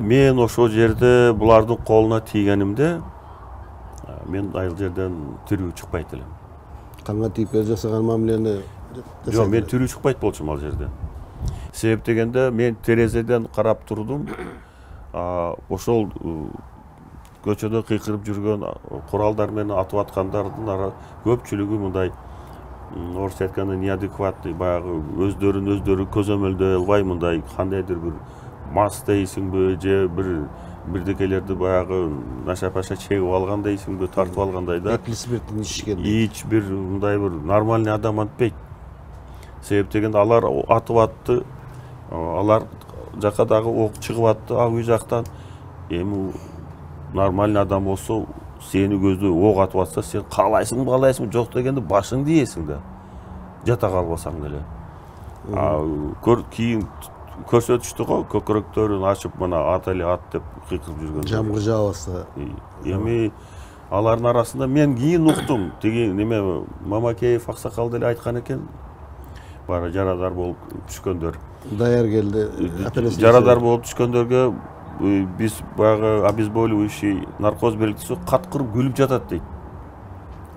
Мен ошол жерде булардын колуна тийгенимде мен айыл жерден тирүү чыкпайт элем. Канга тийип жасаган мамилени Жок, мен тирүү чыкпайт болчумун ал жерден. Себеп дегенде мен терезеден карап турдум. Ошол көчөдө кыйкырып жүргөн куралдар менен атып аткандардын көпчүлүгү мындай орусча айтканда неадекватный, баягы өздөрүн көзөмөлдөй албай мындай кандайдыр бир мас дейсиңби же бирдекелерди баягы наша-паша чегип алган дейсиңби, тартып алгандай да. спирттин ичишкен. Эч бир мындай бир нормальный адам антпейт. Себеп дегенде алар атып атты, алар жака дагы ок чыгып атты, үй жактан. Эми нормальный адам болсо, сени көздөй ок атып атса, сен каалайсың, жок дегенде башыңды ийесиң да. Жата калбасаң деле. Кийин көрсөтүштү го, көкүрөктөрүн ачып мына ат эле ат деп кыйкырып жүргөн. Жамгыр жаабаса. Эми алардын арасында мен кийин уктум. Тиги неме Мамакеев аксакал деле айткан экен. Бара жарадар болуп түшкөндөр. Даяр келди. Жарадар болуп түшкөндөргө биз баягы обезболивающий наркоз берилсе каткырып күлүп жатат дейт.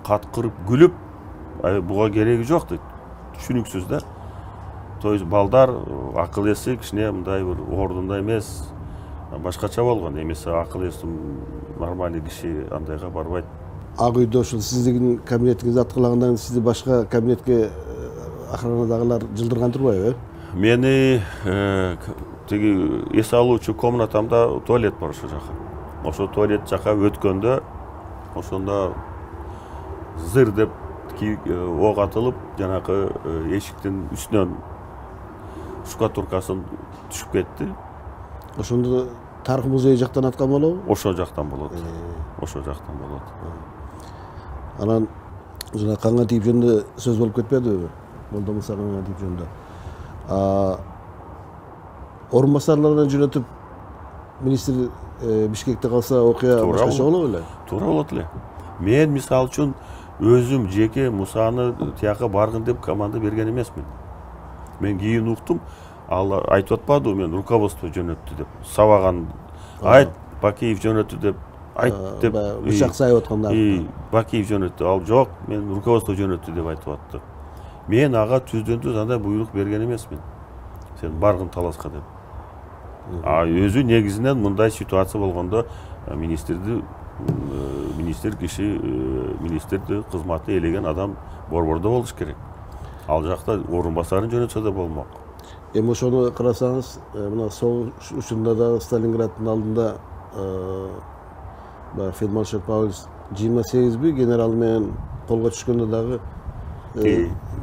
Каткырып күлүп, буга кереги жок дейт. Түшүнүксүз да. То есть балдар акыл эси кичине мындай бир ордунда эмес, башкача болгон. Эмесе акыл эси нормальный киши андайга барбайт. Ак үйдө ушул сиздин кабинетиңизди аткаргандан кийин сизди башка кабинетке охранадагылар жылдырган турбайбы? Мени тиги эс алуучу комнатамда туалет бар ошол жака. Ошол туалет жака өткөндө ошондо зыр деп ок атылып, жанакы эшиктин үстүнөн штукатуркасын түшүп кетти. Ошондо тарых музей жактан аткан болобу? Ошол жактан болот. Ошол жактан болот. Анан жана канга тийип жөнүндө сөз болуп кетпедиби? Молдо Муса канга тийип жөнүндө. Орун басарларына жөнөтүп министр Бишкекте калса окуя башкача болобу эле? Туура болот эле. Мен мисалы үчүн өзүм жеке Мусаны тияка баргын деп команда берген эмесмин. Мен кийин уктум, ал айтып атпадыбы мен руководство жөнөттү деп. Сабаган айт, Бакиев жөнөттү деп айт деп. Бычак сайып атканда. Бакиев жөнөттү. Ал жок, мен руководство жөнөттү деп айтып атты. Мен ага түздөн-түз андай буйрук берген эмесмин. Сен баргын таласка деп. Өзү негизинен мындай ситуация болгондо министрди кызматы элеген адам борбордо болуш керек. Ал жакта орун басарын жөнөтсө да болмок. Эми ошону карасаңыз, мына согуш учурунда дагы Сталинграддын алдында фельдмаршал Паулюс 28 генерал менен колго түшкөндө дагы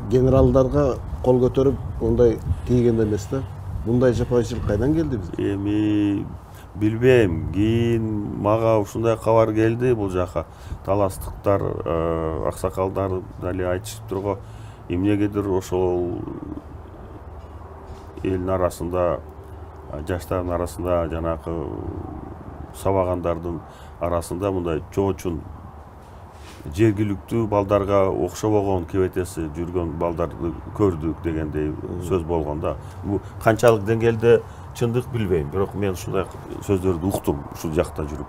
генералдарга кол көтөрүп мындай тийген эмес да. Мындай жапайычылык кайдан келди бизге? Эми билбейм, кийин мага ушундай кабар келди бул жака. Таластыктар, аксакалдар деле айтышыптыр го. Эмнегедир ошол элдин арасында, жаштардын арасында, жанакы сабагандардын арасында мындай чоочун жергиликтүү балдарга окшобогон кебетеси жүргөн балдарды көрдүк дегендей сөз болгон да. Бул канчалык деңгээлде чындык билбейм, бирок мен ушундай сөздөрдү уктум ушул жакта жүрүп.